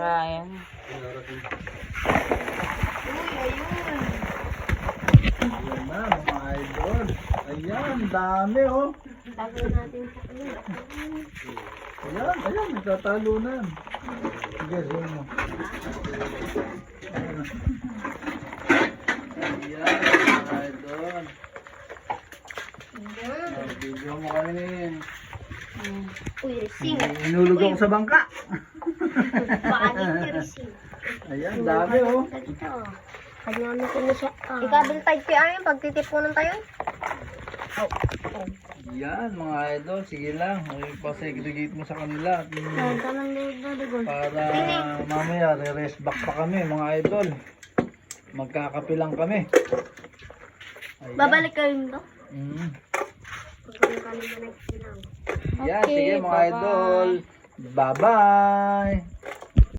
Ayan. Ayan na, mga idol. Ayan, dami oh. Tago natin sa ano. Ayan, ayan, nagtatalunan. Sige, zoom mo. Ayan, mga idol. Video mo kami. Uy, racing. Inulog ako sa bangka. Baka dito racing. Ayan, dami oh. Dito. Kanyami ko na siya. Ikabil tayo kaya ayan, pagtitipunan tayo. Yan mga idol, sige lang. Pasigigit mo sa kanila. Para mamaya re-rest back pa kami mga idol. Magkakape lang kami. Ayan. Babalik kayo nito? Yan, sige mga idol. Bye-bye.